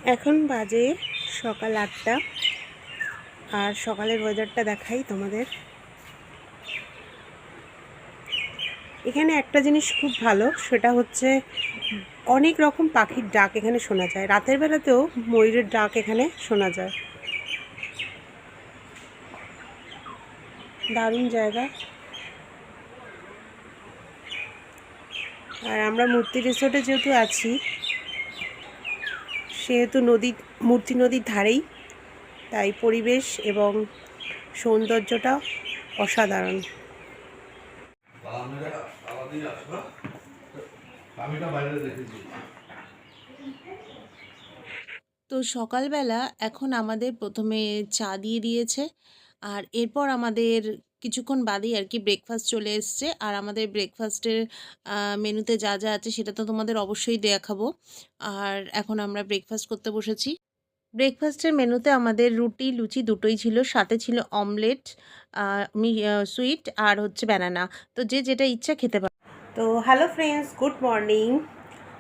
এখন বাজে সকাল 8টা। আর সকালের ওয়েদারটা দেখাই তোমাদের। এখানে একটা জিনিস খুব ভালো, সেটা হচ্ছে অনেক রকম পাখির ডাক এখানে শোনা যায়। রাতের বেলাতেও ময়ূরের ডাক এখানে শোনা যায়। দারুণ জায়গা। আর আমরা মূর্তি রিসোর্টে যেহেতু আছি, সেহেতু মূর্তি নদীর ধারেই, তাই পরিবেশ এবং সৌন্দর্যটা অসাধারণ। তো সকালবেলা এখন আমাদের প্রথমে চা দিয়ে দিয়েছে, আর এরপর আমাদের কিছুক্ষণ বাদেই আর কি ব্রেকফাস্ট চলে এসছে। আর আমাদের ব্রেকফাস্টের মেনুতে যা যা আছে সেটা তো তোমাদের অবশ্যই দেখাবো। আর এখন আমরা ব্রেকফাস্ট করতে বসেছি। ব্রেকফাস্টের মেনুতে আমাদের রুটি লুচি দুটোই ছিল, সাথে ছিল অমলেট, সুইট আর হচ্ছে ব্যানানা। তো যে যেটা ইচ্ছা খেতে পারে। তো hello friends, good morning,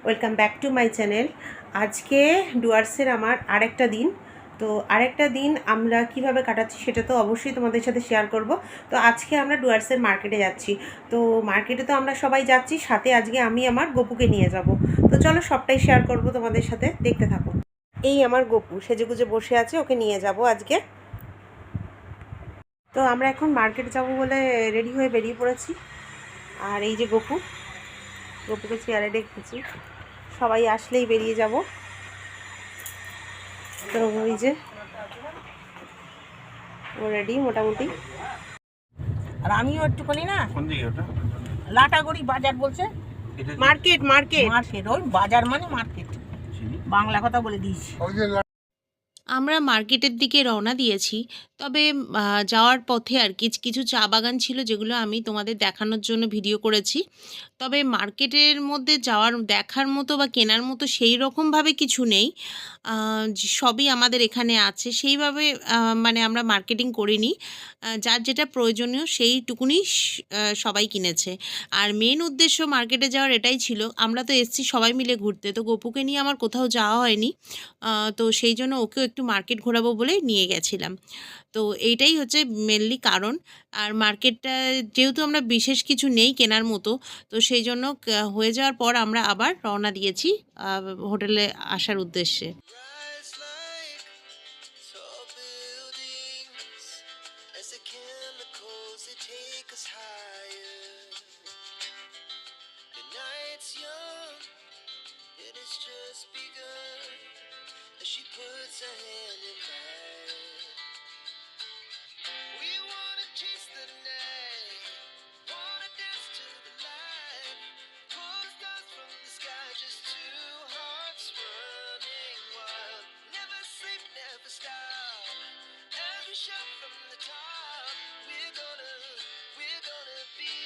welcome back to my channel. আজকে ডুয়ার্সের আমার আরেকটা দিন। তো আরেকটা দিন আমরা কিভাবে কাটাচ্ছি সেটা তো অবশ্যই তোমাদের সাথে শেয়ার করব। তো আজকে আমরা ডুয়ার্সের মার্কেটে যাচ্ছি। তো মার্কেটে তো আমরা সবাই যাচ্ছি, সাথে আজকে আমি আমার গপুকে নিয়ে যাব। তো চলো সবটাই শেয়ার করব তোমাদের সাথে, দেখতে থাকো। এই আমার গপু সেজেগুজে বসে আছে, ওকে নিয়ে যাব আজকে। তো আমরা এখন মার্কেটে যাব বলে রেডি হয়ে বেরিয়ে পড়েছি। আর এই যে গপুকে চেয়ারে রেখেছি, সবাই আসলেই বেরিয়ে যাব। তো ওই যে ও রেডি মোটামুটি। আর আমিও একটুখানি না, লাটাগুড়ি বাজার বলছে, মার্কেট মার্কেট মার্কেট, ওই বাজার মানে মার্কেট, বাংলা কথা বলে দিয়েছি। আমরা মার্কেটের দিকে রওনা দিয়েছি। তবে যাওয়ার পথে আর কিছু চা বাগান ছিল, যেগুলো আমি তোমাদের দেখানোর জন্য ভিডিও করেছি। তবে মার্কেটের মধ্যে দেখার মতো বা কেনার মতো সেই রকমভাবে কিছু নেই। সবই আমাদের এখানে আছে সেইভাবে, মানে আমরা মার্কেটিং করিনি। যার যেটা প্রয়োজনীয় সেইটুকুনি সবাই কিনেছে। আর মেন উদ্দেশ্য মার্কেটে যাওয়ার এটাই ছিল। আমরা তো এসছি সবাই মিলে ঘুরতে, তো গপুকে নিয়ে আমার কোথাও যাওয়া হয়নি। তো সেই জন্য ওকেও একটু মার্কেট ঘোরাবো বলে নিয়ে গেছিলাম। তো এইটাই হচ্ছে মেনলি কারণ। আর মার্কেটটা যেহেতু আমরা বিশেষ কিছু নেই কেনার মতো, তো সেই জন্য হয়ে যাওয়ার পর আমরা আবার রওনা দিয়েছি হোটেলে আসার উদ্দেশ্যে। She puts her hand in mine. We wanna chase the night, wanna dance to the light, pull the stars from the sky, just two hearts running wild. Never sleep, never stop, as we shout from the top. We're gonna be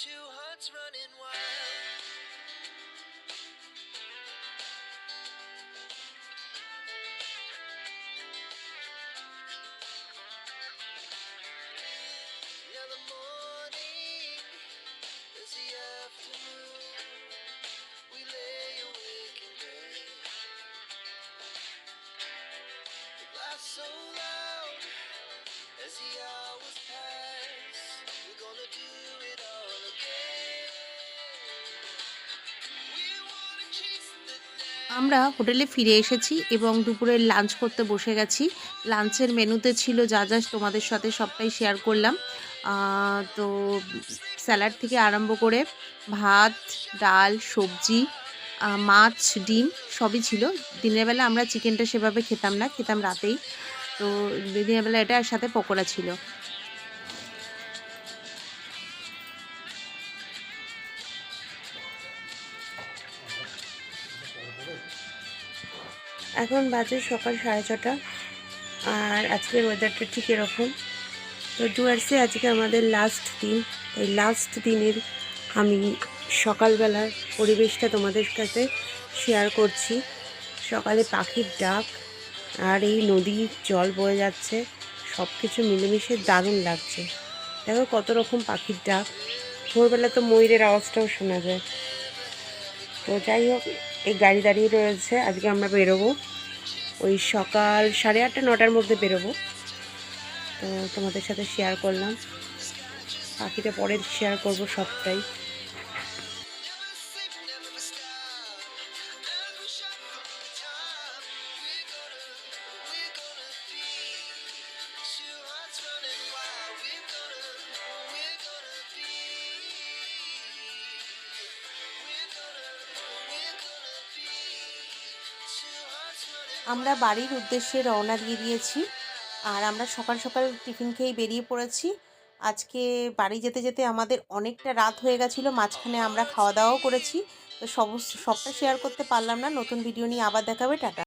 two hearts running wild. Now the morning is the afternoon. We lay awake in bed. The laughs so loud as the hours pass. We're gonna do it all again. We wanna chase the night. আমরা হোটেলে ফিরে এসেছি এবং দুপুরের lunch করতে বসে গেছি। লাঞ্চের মেনুতে ছিল যা যা তোমাদের সাথে সবটাই শেয়ার করলাম। তো স্যালাড থেকে আরম্ভ করে ভাত, ডাল, সবজি, মাছ, ডিম সবই ছিল। দিনের বেলা আমরা চিকেনটা সেভাবে খেতাম না, খেতাম রাতেই। তো দিনের বেলা এটা, আর সাথে পকোড়া ছিল। এখন বাজে সকাল 6:30। আর আজকের ওয়েদারটা ঠিক এরকম। তো ডুয়ার্সে আজকে আমাদের লাস্ট দিন। এই লাস্ট দিনের আমি সকালবেলার পরিবেশটা তোমাদের কাছে শেয়ার করছি। সকালে পাখির ডাক আর এই নদীর জল বয়ে যাচ্ছে, সব কিছু মিলেমিশে দারুণ লাগছে। দেখো কত রকম পাখির ডাক। ভোরবেলা তো ময়ূরের আওয়াজটাও শোনা যায়। তো যাই হোক, এই গাড়ি দাঁড়িয়ে রয়েছে। আজকে আমরা বেরোবো ওই সকাল 8:30-9টার মধ্যে বেরোবো। তো তোমাদের সাথে শেয়ার করলাম, বাকিটা পরে শেয়ার করবো সবটাই। আমরা বাড়ির উদ্দেশ্যে রওনা দিয়ে দিয়েছি, আর আমরা সকাল সকাল টিফিন খেয়েই বেরিয়ে পড়েছি। আজকে বাড়ি যেতে যেতে আমাদের অনেকটা রাত হয়ে গেছিলো, মাঝখানে আমরা খাওয়া দাওয়াও করেছি। তো সবটা শেয়ার করতে পারলাম না। নতুন ভিডিও নিয়ে আবার দেখাবে। টাটা।